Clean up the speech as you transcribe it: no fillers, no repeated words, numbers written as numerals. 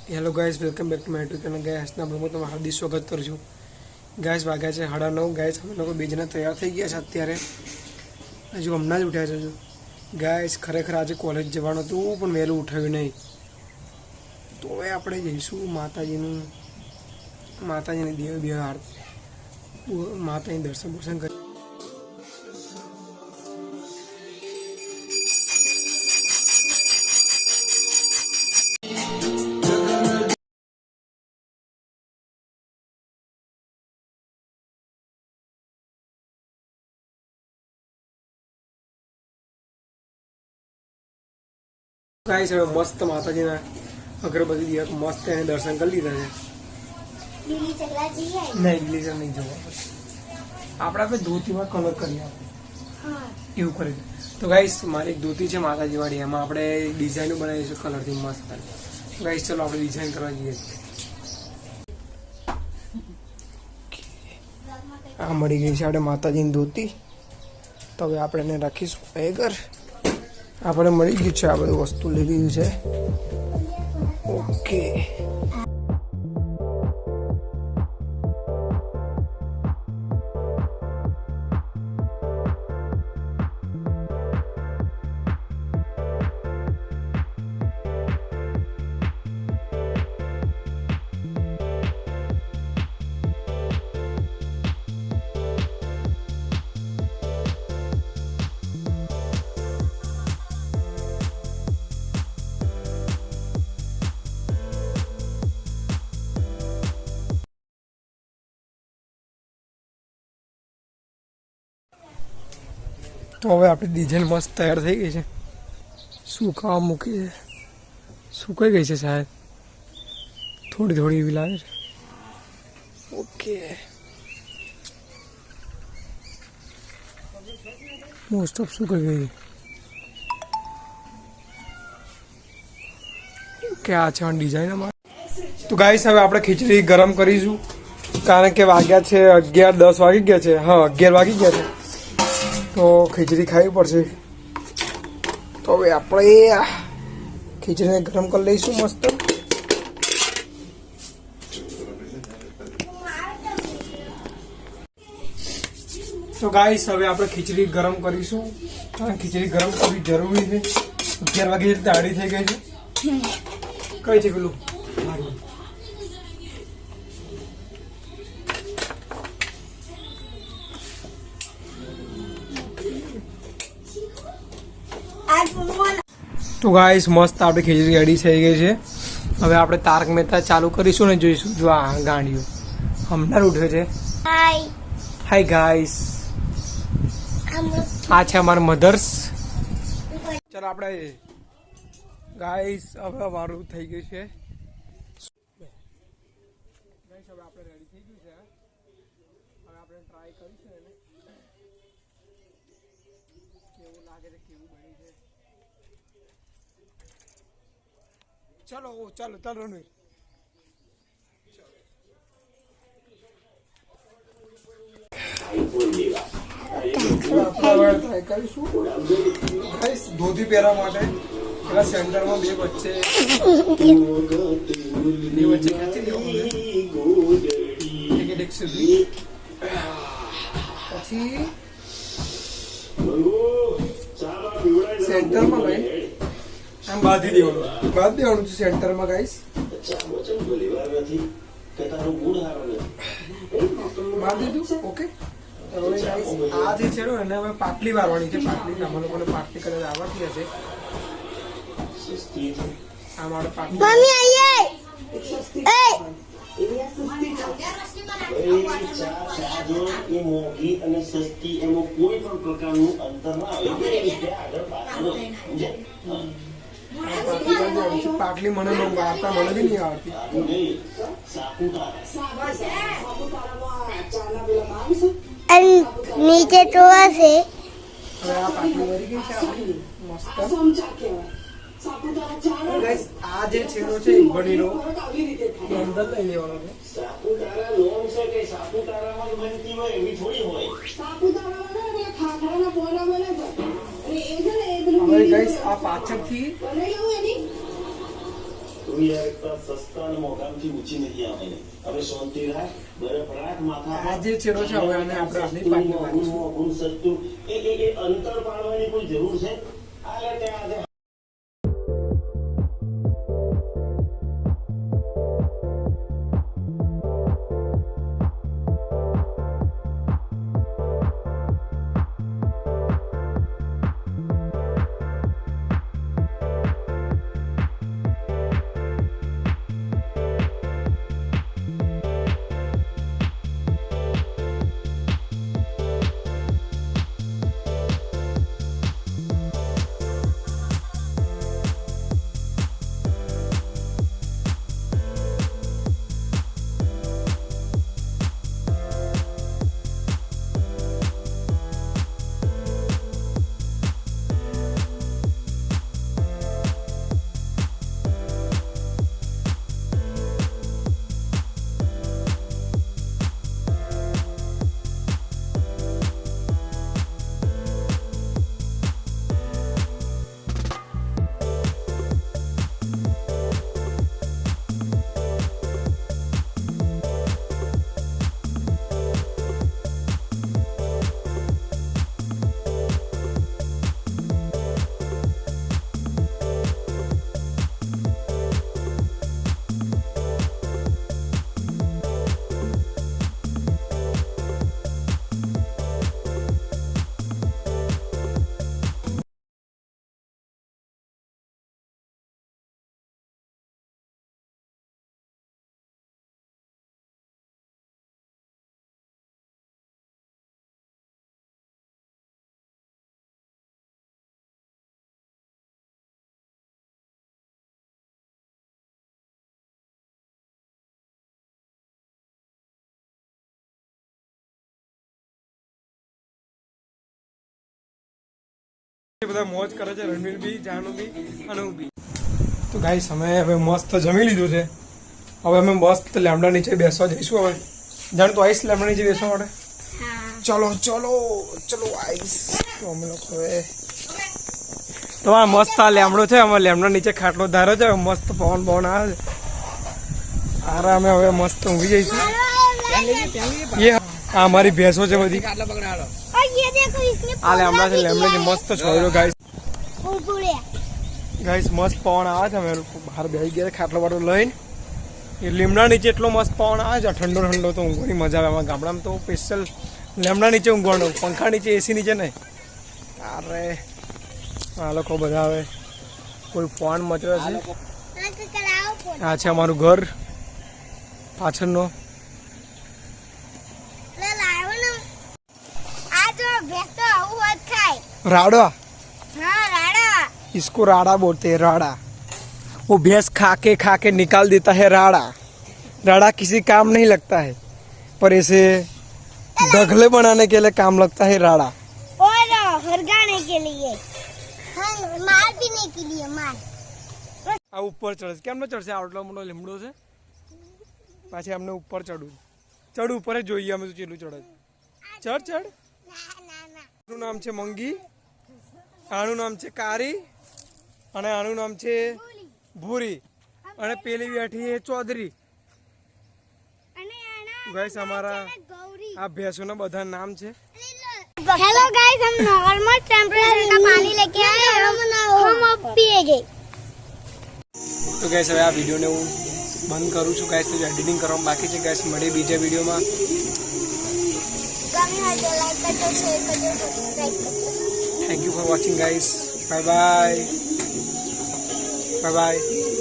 Hello guys, welcome back to my YouTube channel. ગાઈઝના બ્લોગમાં તમારું હાર્દિક સ્વાગત કરું છું. ગાઈઝ વાગ્યા છે 9:30. ગાઈઝ અમે લોકો બે જણા તૈયાર થઈ ગયા છે અત્યારે. હજુ હમણાં જ ઉઠ્યા છે. ગાઈઝ ખરેખર આજે કોલેજ જવાનું હતું પણ વહેલું ઉઠાવ્યું નહીં. તો હવે આપણે જઈશું માતાજીની દેવ માતાજીની દર્શન કરી. ગાઈસ હવે મસ્ત માતાજીના અગરબત્તી દિયા મસ્ત એને દર્શન કરી લીધા છે. નહીં ગ્લીઝર નહીં જોવા આપણે ધોતીમાં કલર કરી આપણે એવું કરી. તો ગાઈસ મારી એક ધોતી છે માતાજી વાળી, એમાં આપણે ડિઝાઇન બનાવીશું કલરથી મસ્ત. ગાઈસ ચલો આપણે ડિઝાઇન કરવા જઈએ. આ મળી ગઈ છે આપણે માતાજીની ધોતી. તો હવે આપણે એને રાખીશું આગળ. આપણે મળી ગયું છે, આ બધું વસ્તુ લઈ ગયું છે. ઓકે તો હવે આપણી ડિઝાઇન મસ્ત તૈયાર થઈ ગઈ છે. સુકાવા મૂકી છે, સુકાઈ ગઈ છે શાયદ, થોડી એવી લાગે છે. ઓકે મોસ્ટ ઓફ સુકાઈ ગઈ છે. ઓકે આ છે ડિઝાઇન અમારે. તો ગાઈસ હવે આપણે ખીચડી ગરમ કરીશું, કારણ કે વાગ્યા છે 11-10 વાગી ગયા છે. હા 11 વાગી ગયા છે, તો ખીચડી ખાવી પડશે. તો હવે આપણે ખીચડીને ગરમ કરી લઈશું મસ્ત. તો ગાઈસ હવે આપણે ખીચડી ગરમ કરીશું, કારણ ખીચડી ગરમ કરવી જરૂરી છે. 11 વાગે દાડી થઈ ગઈ છે. કઈ છે પેલું તો ગાઈસ મસ્ત આપણી ખીચડી રેડી થઈ ગઈ છે. હવે આપણે તારક મહેતા ચાલુ કરીશું ને જોઈશું. જો આ ગાંડિયો હમણાં ઉઠ્યો છે. હાય ગાઈસ, આ છે અમારા મધર્સ. ચાલો આપણે ગાઈસ હવે મારું થઈ ગયું છે. ગાઈસ હવે આપણે રેડી થઈ ગયું છે. હવે આપણે ટ્રાય કરીશું એને કેવું લાગે છે, કેવું બની છે. ચલો ચાલો રણવીર. ધોતી પહેરવા માટે પેલા સેન્ટરમાં બે વચ્ચે ખેંચી દેવાનું સુધી, પછી સેન્ટરમાં લઈ આમ બાંધી દેવાનું છે સેન્ટરમાં. ગાઈસ બાંધી દીધું. ઓકે હવે ગાઈસ આ જે છે એને હવે પાટલી વારવાની છે. પાટલી અમારા લોકોને પાટલી કદાચ આવડતી હશે. આ મારે પાટલી પાટલી મને વાર્તા મને બી નહીં આવડતી. નીચે ટોવા છે. હવે આ પાટલી વળી ગઈ છે મસ્ત. ગાઈસ આ જે છેડો છે બનીનો એ અંદર લઈ લેવાનો છે. હવે ગાઈસ આ પાછળથી તું યાર એકતા સસ્તા અને મોકામથી ઊંચી નથી આવે હવે શાંતિ રાખ બરફ રાખ માથા પર. આ જે છેડો છે હવે આને આપણે આટલી પાકી નાખીશું. અગુણ સસ્તું એ અંતર પાડવાની કોઈ જરૂર છે આ લે ત્યાં આજે બધા મોજ કરે છે રણવીર બી જાનુ બી અને હું બી. તો ગાઈસ અમે હવે મસ્ત જમી લીધું છે. હવે અમે મસ્ત લેમડા નીચે બેસવા જઈશું. હવે જાણ તો આઈસ લેમડા નીચે બેસવા માટે. ચલો ચલો ચલો આઈસ. તો અમે લોકો હવે તો આ મસ્ત આ લેમડો છે અમારે લેમડા નીચે ખાટલો ધારો છે મસ્ત પવન પવન આવે છે. આરામે હવે મસ્ત ઊંઘી જઈશું. એ આ અમારી ભેંસો છે બધી. और ये देखो इसने આ લેમડા છે લેમડા જે મસ્ત છોડ્યો ગાઈસ. कुरकुरे ગાઈસ મસ્ત પવન આવે છે. અમે લોકો બહાર બેસી ગયા ખાટલો બાટલો લઈને. એ લીમડા નીચે એટલો મસ્ત પવન આવે છે ઠંડો ઠંડો તો ઊંઘવાની મજા આવે. અમારા ગામડામાં તો સ્પેશિયલ લેમડા નીચે ઊંઘવાનું પંખા નીચે એસી નીચે નહીં. અરે આ લોકો બધા હવે કોઈ ફોન મચવે છે. आके कराओ फोन આ છે અમારું ઘર પાછળનો. ले लाओ ना आज भैंस तो आऊ होत खाए राड़ा हाँ राड़ा इसको राड़ा बोलते हैं राड़ा. वो भैंस खा के निकाल देता है राड़ा. राड़ा किसी काम नहीं लगता है पर ऐसे ढगले बनाने के लिए काम लगता है राड़ा. और हरगाने के लिए हाँ मार पीने के लिए मार આ ઉપર ચડે કેમ ન ચડશે? આટલો મોટો લીમડો છે પાછી અમને ઉપર ચડ ઉપર જ જોઈએ અમે તો ચેલું ચડે. ચડ ना ना ना આનું નામ છે મંગી, આનું નામ છે કારી અને આનું નામ છે ભૂરી અને પેલી બેઠી છે ચૌધરી. અને આના ગાઈસ અમારા गौरी આ ભેંસોના બધા નામ છે. हेलो गाइस हम नॉर्मल टेम्परेचर का पानी लेके आए हैं हम अब पिएंगे તો ગાઈસ હવે આ વિડીયોને હું બંધ કરું છું. ગાઈસ તો એડિટિંગ કરવામાં બાકી છે. ગાઈસ મળીએ બીજા વિડીયોમાં. गमे है तो लाइक करજો शेयर करજો सब्सक्राइब करજો thank you for watching guys. Bye bye bye by.